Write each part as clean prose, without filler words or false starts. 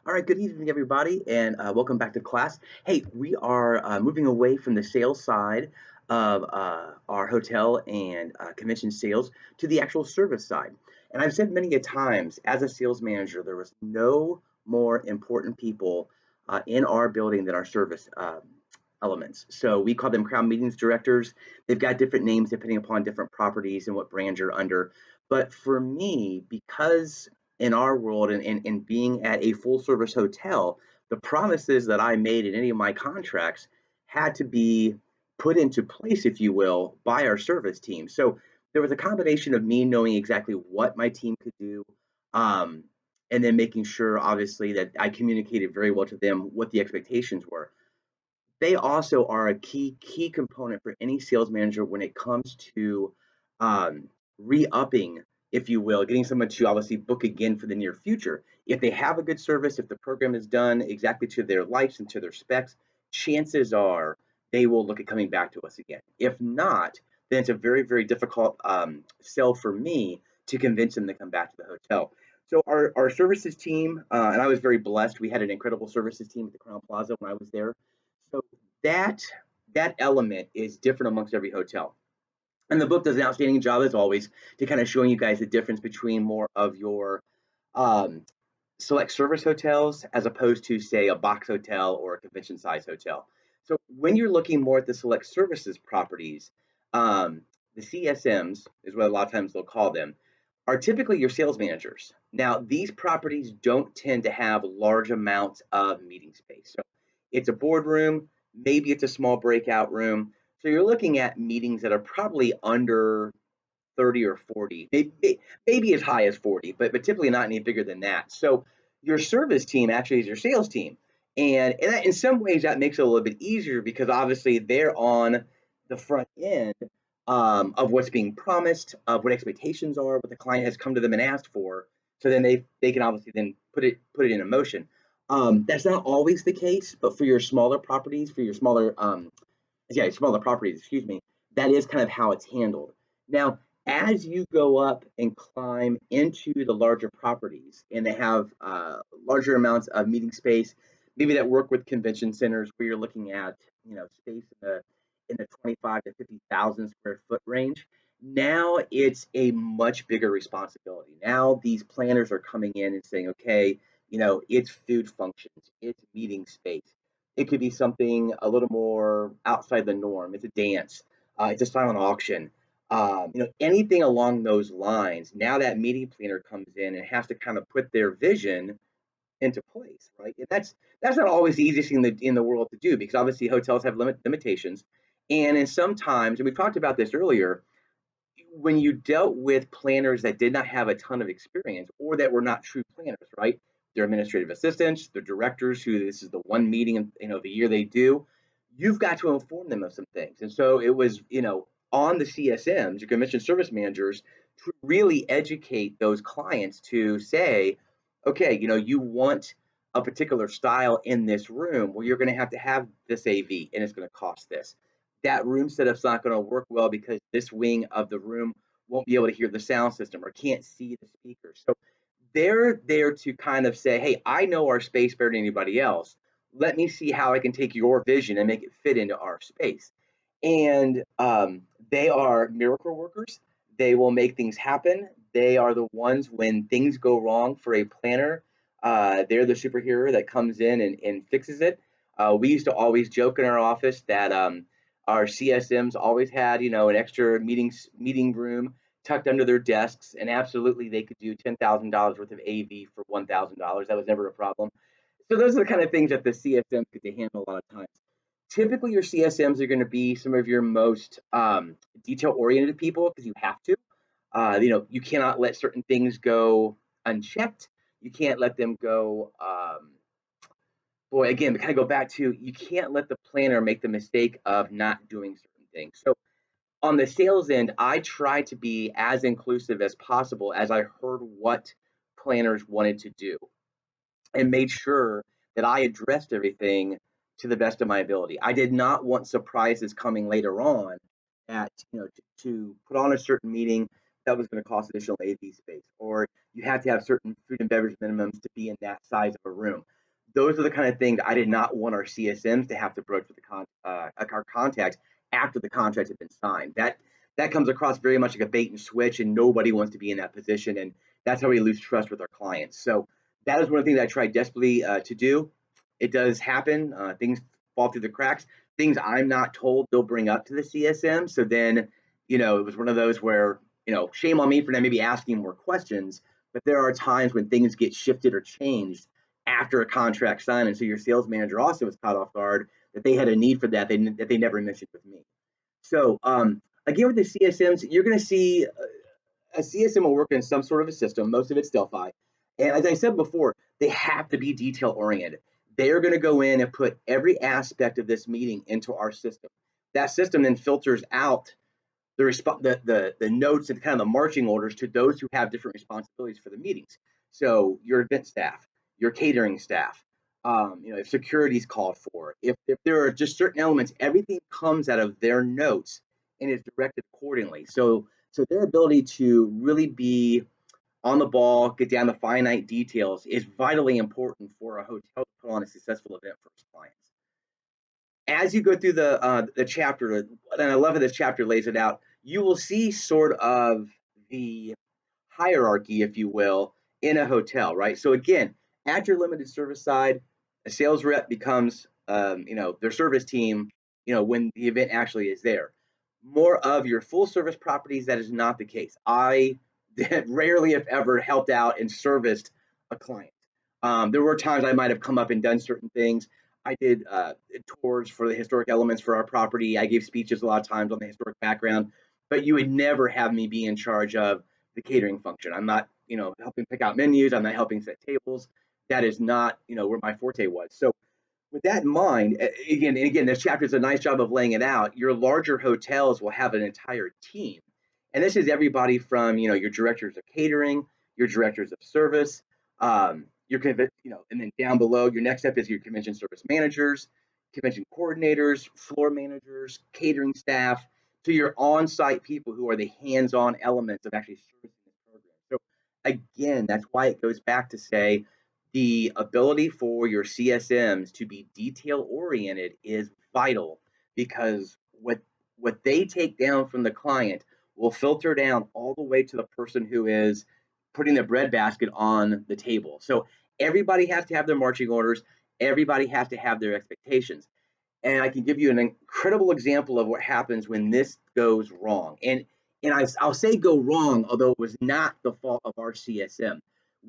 All right, good evening, everybody, and welcome back to class. Hey, we are moving away from the sales side of our hotel and convention sales to the actual service side. And I've said many a times, as a sales manager, there was no more important people in our building than our service elements. So we call them crowd meetings directors. They've got different names depending upon different properties and what brand you're under. But for me, because in our world and being at a full service hotel, the promises that I made in any of my contracts had to be put into place, if you will, by our service team. So there was a combination of me knowing exactly what my team could do, um, and then making sure, obviously, that I communicated very well to them what the expectations were. They also are a key component for any sales manager when it comes to re-upping, if you will, getting someone to obviously book again for the near future. If they have a good service, if the program is done exactly to their likes and to their specs, chances are they will look at coming back to us again. If not, then it's a very difficult sell for me to convince them to come back to the hotel. So our services team, and I was very blessed. We had an incredible services team at the Crown Plaza when I was there. So that that element is different amongst every hotel. And the book does an outstanding job, as always, to kind of showing you guys the difference between more of your um, select service hotels as opposed to, say, a box hotel or a convention size hotel. So when you're looking more at the select services properties, um, the CSMs is what a lot of times they'll call them, are typically your sales managers. Now, these properties don't tend to have large amounts of meeting space. So it's a boardroom, maybe it's a small breakout room. So you're looking at meetings that are probably under 30 or 40, maybe as high as 40, but typically not any bigger than that. So your service team actually is your sales team. And that, in some ways, that makes it a little bit easier because obviously they're on the front end of what's being promised, of what expectations are, what the client has come to them and asked for. So then they can obviously then put it into motion. That's not always the case, but for your smaller properties, for your smaller properties, excuse me, that is kind of how it's handled. Now, as you go up and climb into the larger properties and they have larger amounts of meeting space, maybe that work with convention centers where you're looking at, space in the 25 to 50,000 square foot range. Now it's a much bigger responsibility. Now these planners are coming in and saying, okay, it's food functions, it's meeting space. It could be something a little more outside the norm. It's a dance. It's a silent auction. Anything along those lines. Now that meeting planner comes in and has to kind of put their vision into place, right? And that's not always the easiest thing in the world to do because obviously hotels have limitations, and sometimes, and we talked about this earlier, when you dealt with planners that did not have a ton of experience or that were not true planners, right? They're administrative assistants, they're directors who this is the one meeting the year they do. You've got to inform them of some things, and so it was on the CSMs, your commission service managers, to really educate those clients to say, okay, you want a particular style in this room, well, you're going to have this AV, and it's going to cost this. That room setup's not going to work well because this wing of the room won't be able to hear the sound system or can't see the speakers. So they're there to kind of say, hey, I know our space better than anybody else. Let me see how I can take your vision and make it fit into our space. And they are miracle workers. They will make things happen. They are the ones when things go wrong for a planner. They're the superhero that comes in and fixes it. We used to always joke in our office that our CSMs always had, an extra meeting room tucked under their desks, and absolutely they could do $10,000 worth of AV for $1,000. That was never a problem. So those are the kind of things that the CSMs get to handle a lot of times. Typically, your CSMs are going to be some of your most detail-oriented people because you have to. You cannot let certain things go unchecked. You can't let them go. Boy, again, we kind of go back to you can't let the planner make the mistake of not doing certain things. So on the sales end, I try to be as inclusive as possible as I heard what planners wanted to do and made sure that I addressed everything to the best of my ability. I did not want surprises coming later on at to put on a certain meeting that was going to cost additional AV space, or you had to have certain food and beverage minimums to be in that size of a room. those are the kind of things I did not want our CSMs to have to broach with our contacts after the contract had been signed. That comes across very much like a bait and switch, and nobody wants to be in that position, and that's how we lose trust with our clients. So that is one of the things I try desperately to do. It does happen. Things fall through the cracks. Things I'm not told they'll bring up to the CSM. So then, it was one of those where, shame on me for not maybe asking more questions, but there are times when things get shifted or changed after a contract signed, and so your sales manager also was caught off guard that they had a need for that they never mentioned with me. So again, with the CSMs, you're going to see a CSM will work in some sort of a system. Most of it's Delphi, and as I said before, they have to be detail oriented. They're going to go in and put every aspect of this meeting into our system. That system then filters out the notes and kind of the marching orders to those who have different responsibilities for the meetings. So your event staff, your catering staff, if security is called for, if there are just certain elements, everything comes out of their notes and is directed accordingly. So their ability to really be on the ball, get down to finite details is vitally important for a hotel to put on a successful event for its clients. As you go through the chapter, and I love how this chapter lays it out, you will see sort of the hierarchy, if you will, in a hotel, right? So again, at your limited service side, a sales rep becomes, their service team, when the event actually is there. More of your full service properties, that is not the case. I rarely, if ever, helped out and serviced a client. There were times I might have come up and done certain things. I did tours for the historic elements for our property. I gave speeches a lot of times on the historic background, but you would never have me be in charge of the catering function. I'm not, helping pick out menus. I'm not helping set tables. That is not, where my forte was. So with that in mind, again, this chapter does a nice job of laying it out. Your larger hotels will have an entire team. And this is everybody from, your directors of catering, your directors of service, and then down below, your next step is your convention service managers, convention coordinators, floor managers, catering staff, to your on-site people who are the hands-on elements of actually servicing the program. So again, that's why it goes back to say the ability for your CSMs to be detail oriented is vital, because what they take down from the client will filter down all the way to the person who is putting the bread basket on the table. So everybody has to have their marching orders. Everybody has to have their expectations. And I can give you an incredible example of what happens when this goes wrong. I'll say go wrong, although it was not the fault of our CSM.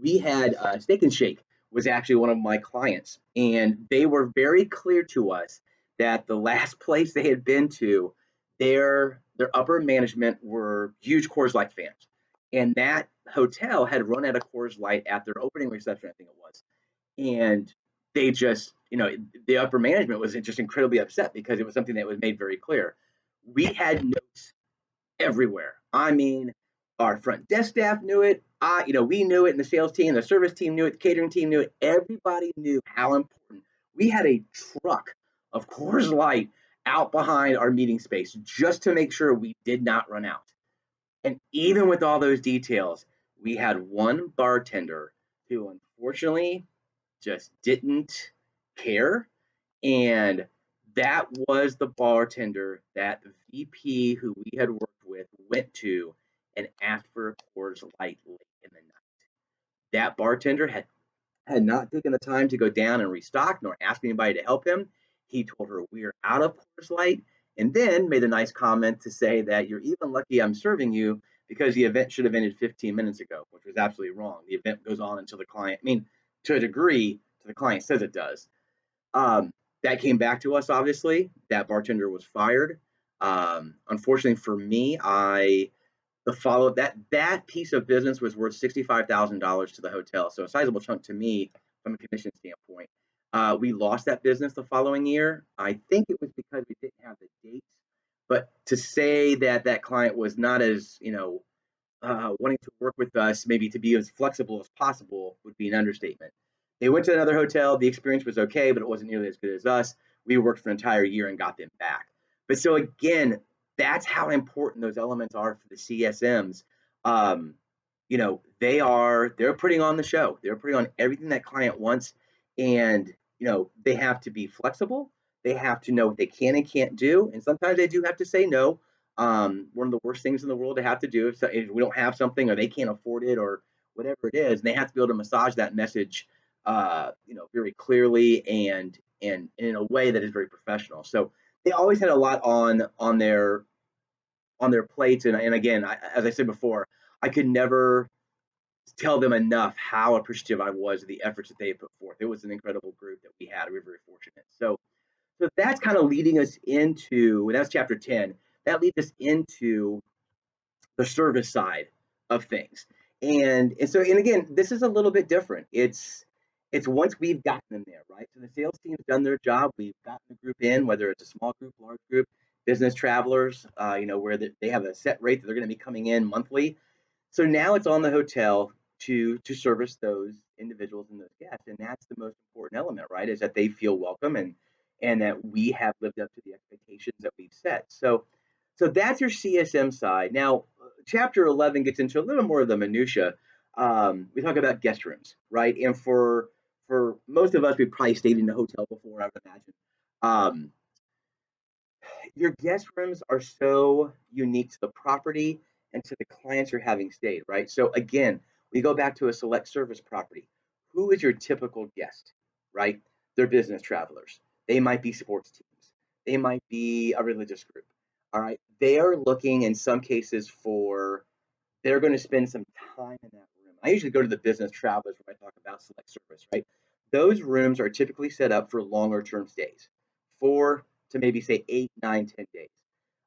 We had Steak and Shake was actually one of my clients, and they were very clear to us that the last place they had been to, their upper management were huge Coors Light fans, and that hotel had run out of Coors Light at their opening reception, I think it was, and they just, the upper management was just incredibly upset because it was something that was made very clear. We had notes everywhere. I mean, our front desk staff knew it. We knew it, and the sales team, the service team knew it, the catering team knew it. Everybody knew how important. We had a truck of Coors Light out behind our meeting space just to make sure we did not run out. And even with all those details, we had one bartender who unfortunately just didn't care. And that was the bartender that the VP who we had worked with went to and asked for a Coors Light late in the night. That bartender had not taken the time to go down and restock nor ask anybody to help him. He told her, "We're out of Coors Light," and then made a nice comment to say that you're even lucky I'm serving you because the event should have ended 15 minutes ago, which was absolutely wrong. The event goes on until the client, to a degree, to the client says it does. Um, that came back to us, obviously. That bartender was fired. Unfortunately for me, the follow that piece of business was worth $65,000 to the hotel, so a sizable chunk to me from a commission standpoint. We lost that business the following year. I think it was because we didn't have the dates, but to say that that client was not as wanting to work with us, maybe to be as flexible as possible, would be an understatement. They went to another hotel. The experience was okay, but it wasn't nearly as good as us. We worked for an entire year and got them back. But so again, that's how important those elements are for the CSMs. They're putting on the show. They're putting on everything that client wants. And they have to be flexible. They have to know what they can and can't do, and sometimes they do have to say no. One of the worst things in the world to have to do if we don't have something or they can't afford it or whatever it is, and they have to be able to massage that message, very clearly and in a way that is very professional. So they always had a lot on their plates, and again, as I said before, I could never tell them enough how appreciative I was of the efforts that they put forth. It was an incredible group that we had. We were very fortunate. So that's kind of leading us into, and that's chapter 10. That leads us into the service side of things. And again, this is a little bit different. It's once we've gotten them there, right? So the sales team's done their job. We've gotten the group in, whether it's a small group, large group, business travelers, where they have a set rate that they're going to be coming in monthly. So now it's on the hotel to service those individuals and those guests, and that's the most important element, right? Is that they feel welcome and that we have lived up to the expectations that we've set. So that's your CSM side. Now, chapter 11 gets into a little more of the minutia. We talk about guest rooms, right? And for most of us, we've probably stayed in a hotel before, I would imagine. Um, your guest rooms are so unique to the property and to the clients you're having stayed, right? So again, we go back to a select service property. Who is your typical guest, right? They're business travelers. They might be sports teams. They might be a religious group. All right. They are looking in some cases for, they're going to spend some time in that room. I usually go to the business travelers when I talk about select service, right? Those rooms are typically set up for longer term stays, 4 to maybe say 8, 9, 10 days.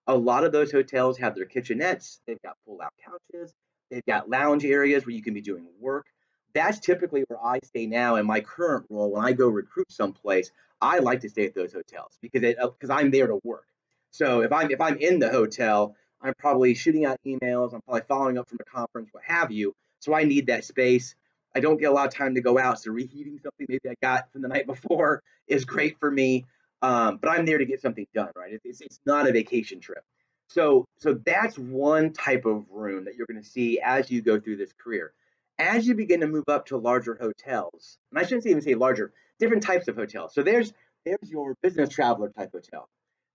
A lot of those hotels have their kitchenettes, they've got pull out couches, they've got lounge areas where you can be doing work. That's typically where I stay now in my current role. When I go recruit someplace, I like to stay at those hotels because I'm there to work. So if I'm in the hotel, I'm probably shooting out emails, I'm probably following up from a conference, what have you. So I need that space. I don't get a lot of time to go out, so reheating something maybe I got from the night before is great for me. But I'm there to get something done, right? It's not a vacation trip. So that's one type of room that you're going to see as you go through this career. As you begin to move up to larger hotels, and I shouldn't even say larger, different types of hotels. So there's your business traveler type hotel.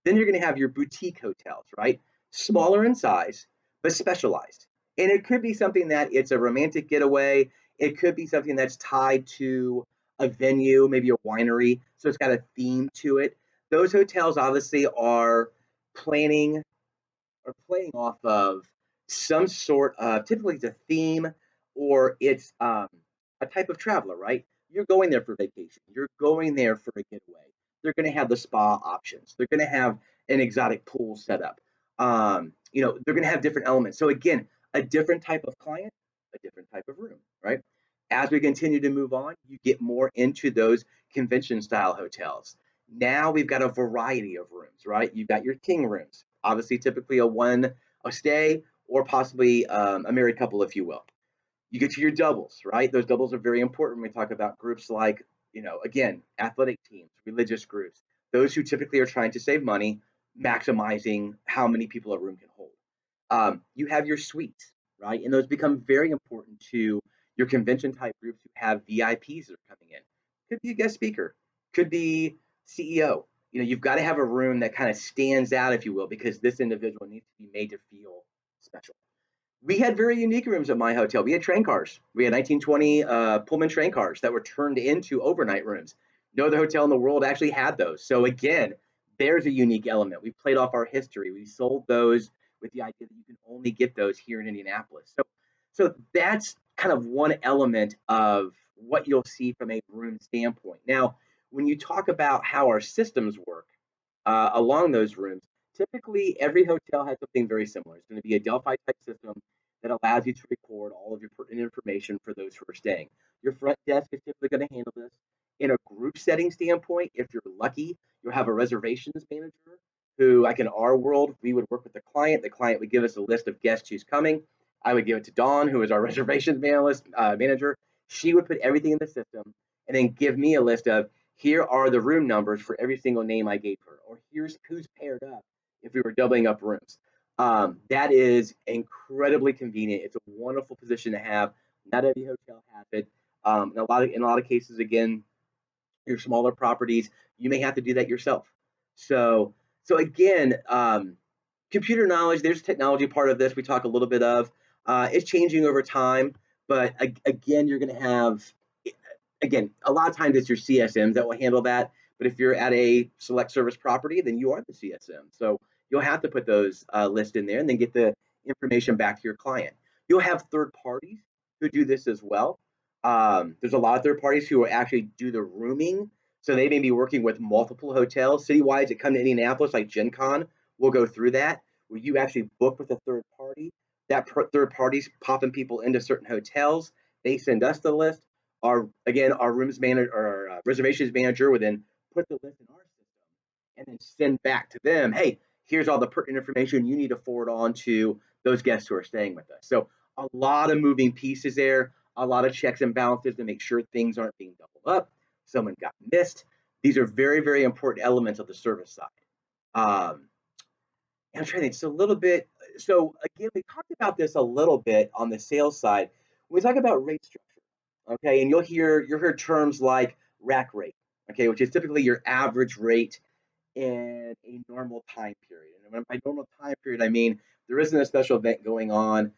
Then you're going to have your boutique hotels, right? Smaller in size, but specialized. And it could be something that it's a romantic getaway. It could be something that's tied to a venue, maybe a winery. So it's got a theme to it. Those hotels obviously are planning or playing off of some sort of, typically it's a theme or it's a type of traveler, right? You're going there for vacation. You're going there for a getaway. They're going to have the spa options. They're going to have an exotic pool set up. They're going to have different elements. So again, a different type of client, a different type of room, right? As we continue to move on, you get more into those convention style hotels. Now we've got a variety of rooms, right? You've got your king rooms, obviously, typically a stay or possibly a married couple, if you will. You get to your doubles, right? Those doubles are very important when we talk about groups like, again, athletic teams, religious groups, those who typically are trying to save money, maximizing how many people a room can hold. You have your suites, right? And those become very important to your convention type groups who have VIPs that are coming in. Could be a guest speaker, could be CEO. You've got to have a room that kind of stands out, if you will, because this individual needs to be made to feel special. We had very unique rooms at my hotel. We had train cars. We had 1920 Pullman train cars that were turned into overnight rooms. No other hotel in the world actually had those. So again, there's a unique element. We played off our history. We sold those with the idea that you can only get those here in Indianapolis. So that's kind of one element of what you'll see from a room standpoint. Now, when you talk about how our systems work along those rooms, typically every hotel has something very similar. It's going to be a Delphi type system that allows you to record all of your pertinent information for those who are staying. Your front desk is typically going to handle this. In a group setting standpoint, if you're lucky, you'll have a reservations manager who, like in our world, we would work with the client. The client would give us a list of guests who's coming. I would give it to Dawn, who is our reservations manager. She would put everything in the system and then give me a list of, here are the room numbers for every single name I gave her, or here's who's paired up if we were doubling up rooms. That is incredibly convenient. It's a wonderful position to have. Not every hotel has it. In a lot of cases, again, Your smaller properties, you may have to do that yourself. So, so again, computer knowledge, there's technology part of this we talk a little bit of. It's changing over time, but again, you're going to have, again, a lot of times it's your CSMs that will handle that. But if you're at a select service property, then you are the CSM. So you'll have to put those lists in there and then get the information back to your client. You'll have third parties who do this as well. There's a lot of third parties who will actually do the rooming. So they may be working with multiple hotels. Citywides that come to Indianapolis, like Gen Con, will go through that, where you actually book with a third party. That third party's popping people into certain hotels. They send us the list. Our rooms manager or our reservations manager would then put the list in our system and then send back to them, hey, here's all the pertinent information you need to forward on to those guests who are staying with us. So a lot of moving pieces there, a lot of checks and balances to make sure things aren't being doubled up, someone got missed. These are very, very important elements of the service side. Um, I'm trying to think. So a little bit. So again, we talked about this a little bit on the sales side. When we talk about rate structure, okay, and you'll hear terms like rack rate, okay, which is typically your average rate in a normal time period. And by normal time period, I mean there isn't a special event going on.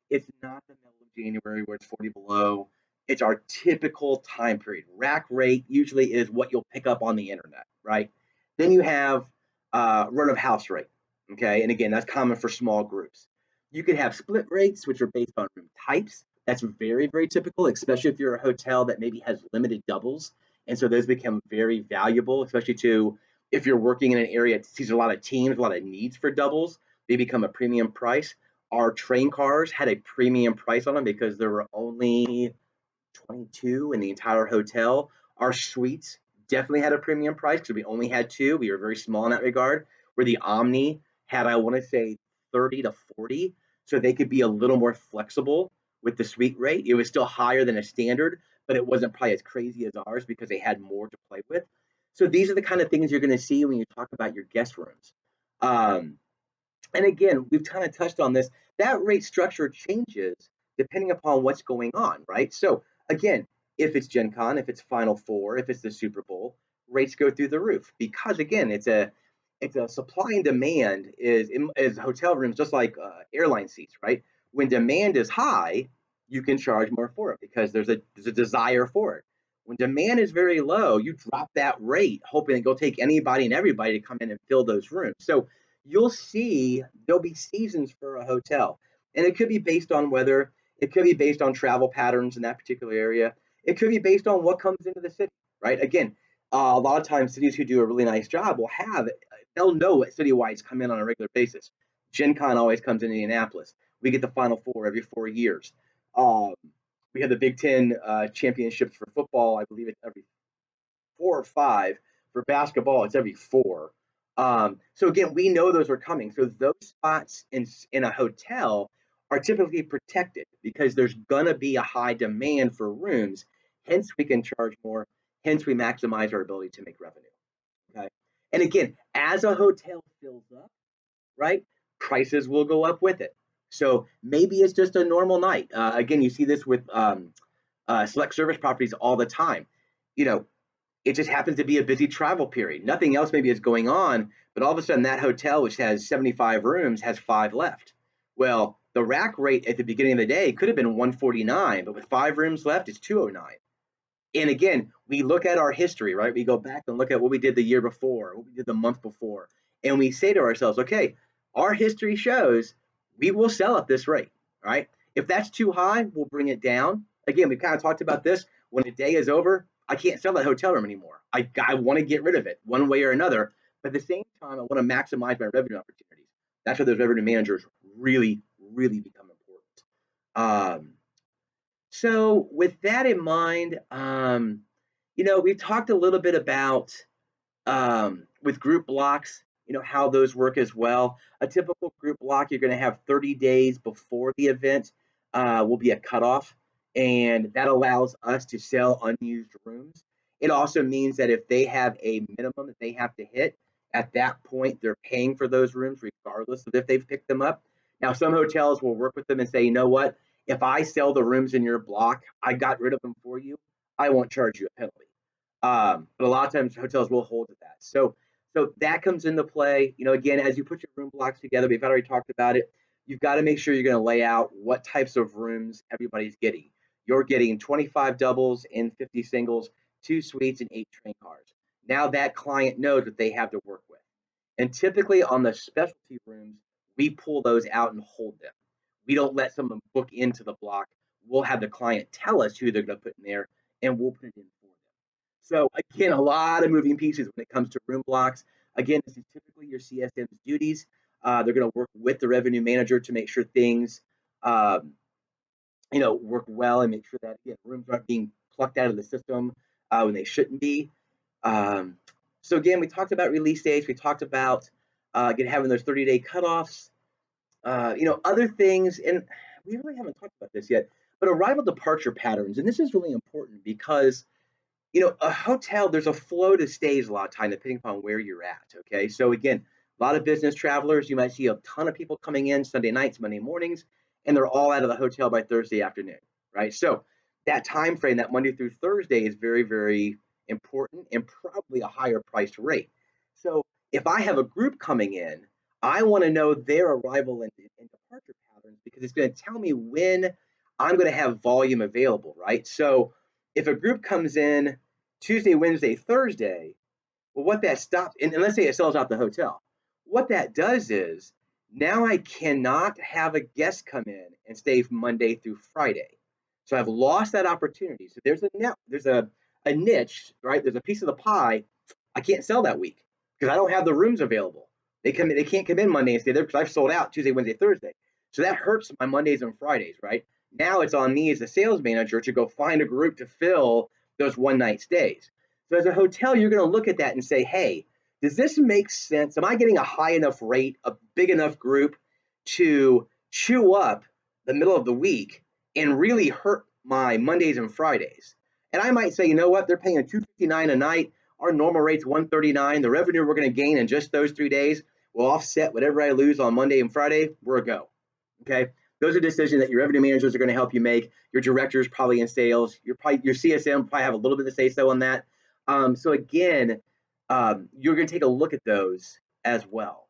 It's not the middle of January where it's 40 below. It's our typical time period. Rack rate usually is what you'll pick up on the internet, right? Then you have run of house rate, okay? And again, that's common for small groups. You could have split rates, which are based on room types. That's very, very typical, especially if you're a hotel that maybe has limited doubles. And so those become very valuable, especially to if you're working in an area that sees a lot of teams, a lot of needs for doubles, they become a premium price. Our train cars had a premium price on them because there were only 22 in the entire hotel. Our suites definitely had a premium price because we only had two. We were very small in that regard. Where the Omni had, I want to say, 30 to 40, so they could be a little more flexible with the suite rate. It was still higher than a standard, but it wasn't probably as crazy as ours because they had more to play with. So these are the kind of things you're going to see when you talk about your guest rooms. Um, and again, we've kind of touched on this. That rate structure changes depending upon what's going on, right? So again, if it's Gen Con, if it's Final Four, if it's the Super Bowl, rates go through the roof because again, it's a supply and demand is hotel rooms just like airline seats, right? When demand is high, you can charge more for it because there's a desire for it. When demand is very low, you drop that rate, hoping that you'll take anybody and everybody to come in and fill those rooms. So you'll see there'll be seasons for a hotel. And it could be based on weather, it could be based on travel patterns in that particular area, it could be based on what comes into the city, right? Again, a lot of times cities who do a really nice job will they'll know what citywides come in on a regular basis. Gen Con always comes in Indianapolis. We get the Final Four every 4 years. Um, we have the Big Ten championships for football. I believe it's every 4 or 5. For basketball, it's every 4. So again, we know those are coming. So those spots in a hotel are typically protected because there's gonna be a high demand for rooms. Hence, we can charge more. Hence, we maximize our ability to make revenue. Okay. And again, as a hotel fills up, right, prices will go up with it. So maybe it's just a normal night. Again, you see this with select service properties all the time. You know, it just happens to be a busy travel period. Nothing else maybe is going on, but all of a sudden that hotel, which has 75 rooms, has 5 left. Well, the rack rate at the beginning of the day could have been 149, but with 5 rooms left, it's 209. And again, we look at our history, right? We go back and look at what we did the year before, what we did the month before, and we say to ourselves, okay, our history shows we will sell at this rate, right? If that's too high, we'll bring it down. Again, we kind of talked about this. When the day is over, I can't sell that hotel room anymore. I want to get rid of it one way or another. But at the same time, I want to maximize my revenue opportunities. That's where those revenue managers really, really become important. So with that in mind, we talked a little bit about with group blocks, how those work as well. A typical group block, you're going to have 30 days before the event will be a cutoff, and that allows us to sell unused rooms. It also means that if they have a minimum that they have to hit, at that point, they're paying for those rooms regardless of if they've picked them up. Now, some hotels will work with them and say, you know what? If I sell the rooms in your block, I got rid of them for you, I won't charge you a penalty. But a lot of times hotels will hold to that. So that comes into play. Again, as you put your room blocks together, we've already talked about it. You've got to make sure you're going to lay out what types of rooms everybody's getting. You're getting 25 doubles and 50 singles, 2 suites, and 8 train cars. Now that client knows what they have to work with. And typically on the specialty rooms, we pull those out and hold them. We don't let someone book into the block. We'll have the client tell us who they're going to put in there, and we'll put it in for them. So again, a lot of moving pieces when it comes to room blocks. Again, this is typically your CSM's duties. They're going to work with the revenue manager to make sure things, um, work well and make sure that again, rooms aren't being plucked out of the system when they shouldn't be. Um, so again, we talked about release dates. We talked about again having those 30-day cutoffs. Other things, and we really haven't talked about this yet, but arrival departure patterns. And this is really important because a hotel, there's a flow to stays a lot of time depending upon where you're at. Okay. So again, a lot of business travelers, you might see a ton of people coming in Sunday nights, Monday mornings, and they're all out of the hotel by Thursday afternoon. Right. So that time frame, that Monday through Thursday, is very, very important and probably a higher priced rate. So if I have a group coming in, I want to know their arrival and departure patterns because it's going to tell me when I'm going to have volume available. Right. So if a group comes in Tuesday, Wednesday, Thursday, well, what that stops, and let's say it sells out the hotel, what that does is now I cannot have a guest come in and stay Monday through Friday. So I've lost that opportunity. So there's a niche, right? There's a piece of the pie I can't sell that week because I don't have the rooms available. They can't come in Monday and stay there because I've sold out Tuesday, Wednesday, Thursday. So that hurts my Mondays and Fridays, right? Now it's on me as a sales manager to go find a group to fill those one night stays. So as a hotel, you're going to look at that and say, hey, does this make sense? Am I getting a high enough rate, a big enough group to chew up the middle of the week and really hurt my Mondays and Fridays? And I might say, you know what? They're paying $259 a night. Our normal rate's $139. The revenue we're going to gain in just those 3 days will offset whatever I lose on Monday and Friday. We're a go. Okay. Those are decisions that your revenue managers are going to help you make. Your directors probably in sales. Your CSM probably have a little bit to say so on that. So again, you're going to take a look at those as well.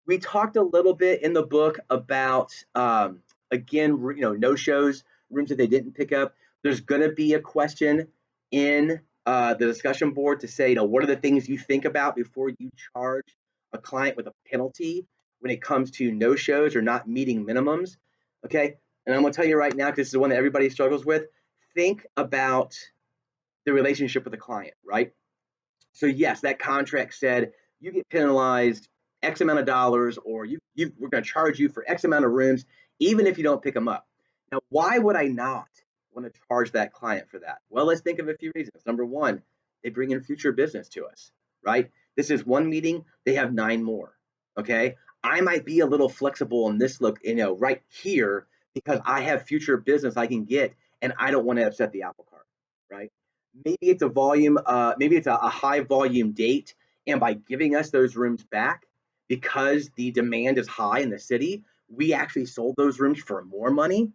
We talked a little bit in the book about again, no shows, rooms that they didn't pick up. There's going to be a question in the discussion board to say, what are the things you think about before you charge a client with a penalty when it comes to no shows or not meeting minimums. Okay, and I'm going to tell you right now, because this is the one that everybody struggles with. Think about the relationship with the client, right? So yes, that contract said you get penalized X amount of dollars, or we're going to charge you for X amount of rooms, even if you don't pick them up. Now, why would I not want to charge that client for that? Well, let's think of a few reasons. Number one, they bring in future business to us, right? This is one meeting, they have 9 more. Okay, I might be a little flexible in this look, right here because I have future business I can get, and I don't want to upset the apple cart, right? Maybe it's a volume, maybe it's a high volume date, and by giving us those rooms back, because the demand is high in the city, we actually sold those rooms for more money.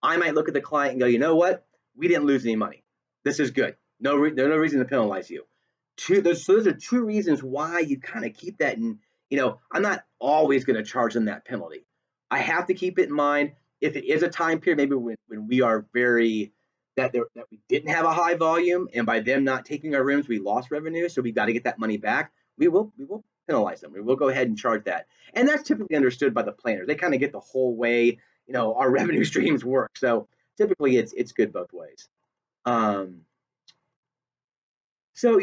I might look at the client and go, you know what? We didn't lose any money. This is good. There's no reason to penalize you. Those are 2 reasons why you kind of keep that in. I'm not always going to charge them that penalty. I have to keep it in mind if it is a time period, maybe when we are very that we didn't have a high volume, and by them not taking our rooms, we lost revenue. So we've got to get that money back. We will penalize them. We will go ahead and charge that, and that's typically understood by the planners. They kind of get the whole way our revenue streams work. So typically, it's good both ways. Um, so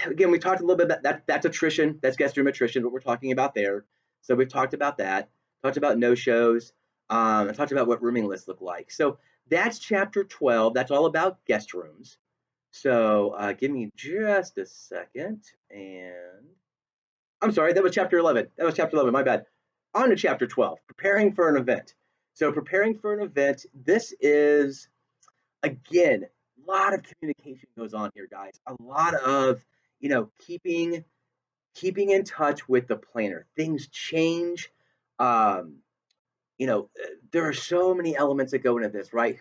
again, we talked a little bit about that. That's attrition. That's guest room attrition. What we're talking about there. So we've talked about that. Talked about no shows. I talked about what rooming lists look like. So that's chapter 12. That's all about guest rooms. So give me just a second. And I'm sorry, that was chapter 11. That was chapter 11. My bad. On to chapter 12. Preparing for an event. So preparing for an event. This is again, a lot of communication goes on here, guys. A lot of keeping in touch with the planner. Things change. Um, there are so many elements that go into this, right?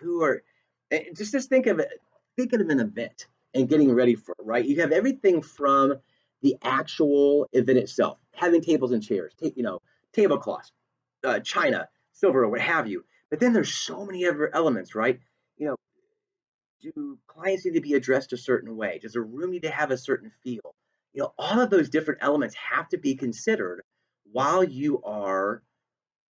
Just think of it. Think of an event. and getting ready for it, right? You have everything from the actual event itself, having tables and chairs, tablecloths, china, silver, or what have you. But then there's so many other elements, right? You know, do clients need to be addressed a certain way? Does a room need to have a certain feel? All of those different elements have to be considered while you are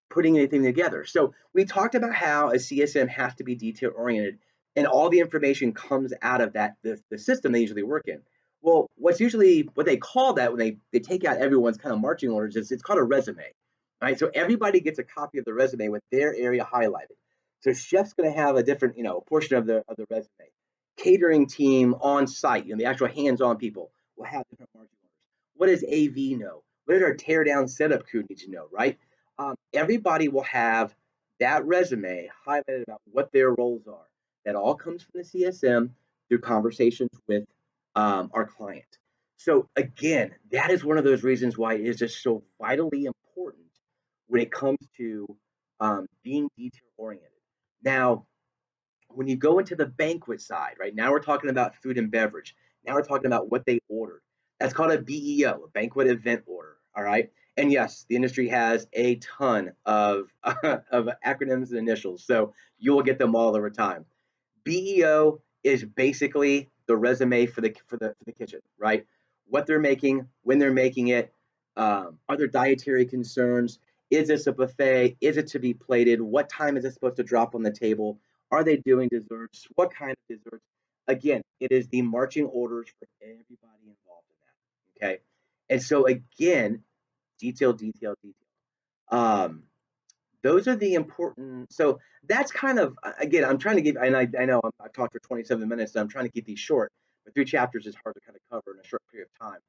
putting anything together. So we talked about how a CSM has to be detail oriented, and all the information comes out of the system they usually work in. Well, what's usually what they call that when they take out everyone's kind of marching orders is it's called a resume. Right. So everybody gets a copy of the resume with their area highlighted. So chef's going to have a different, portion of the resume. Catering team on site, the actual hands-on people will have different marching orders. What does AV know? What does our tear down setup crew need to know, right? Everybody will have that resume highlighted about what their roles are. That all comes from the CSM through conversations with our client. So again, that is one of those reasons why it is just so vitally important when it comes to being detail oriented. Now, when you go into the banquet side, right now we're talking about food and beverage. Now we're talking about what they ordered. That's called a BEO, a banquet event order. All right. And yes, the industry has a ton of of acronyms and initials, so you will get them all over time. BEO is basically the resume for the kitchen, right? What they're making, when they're making it, are there dietary concerns? Is this a buffet? Is it to be plated? What time is it supposed to drop on the table? Are they doing desserts? What kind of desserts? Again, it is the marching orders for everybody involved in that. Okay. And so again, detail, detail, detail. Um, those are the important. So that's kind of, again, I'm trying to give, and I know I've talked for 27 minutes, and I'm trying to keep these short, but 3 chapters is hard to kind of cover in a short period of time.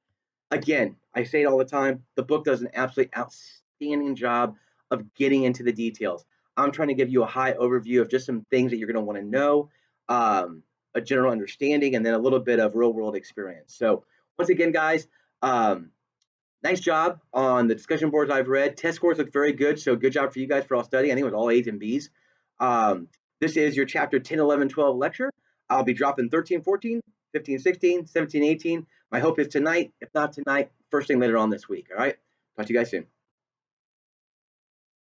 Again, I say it all the time. The book does an absolutely outstanding job of getting into the details. I'm trying to give you a high overview of just some things that you're going to want to know, a general understanding, and then a little bit of real world experience. So once again, guys, um, nice job on the discussion boards I've read. Test scores look very good, so good job for you guys for all study. I think it was all A's and B's. Um, this is your chapter 10, 11, 12 lecture. I'll be dropping 13, 14, 15, 16, 17, 18. My hope is tonight. If not tonight, first thing later on this week. All right. Talk to you guys soon.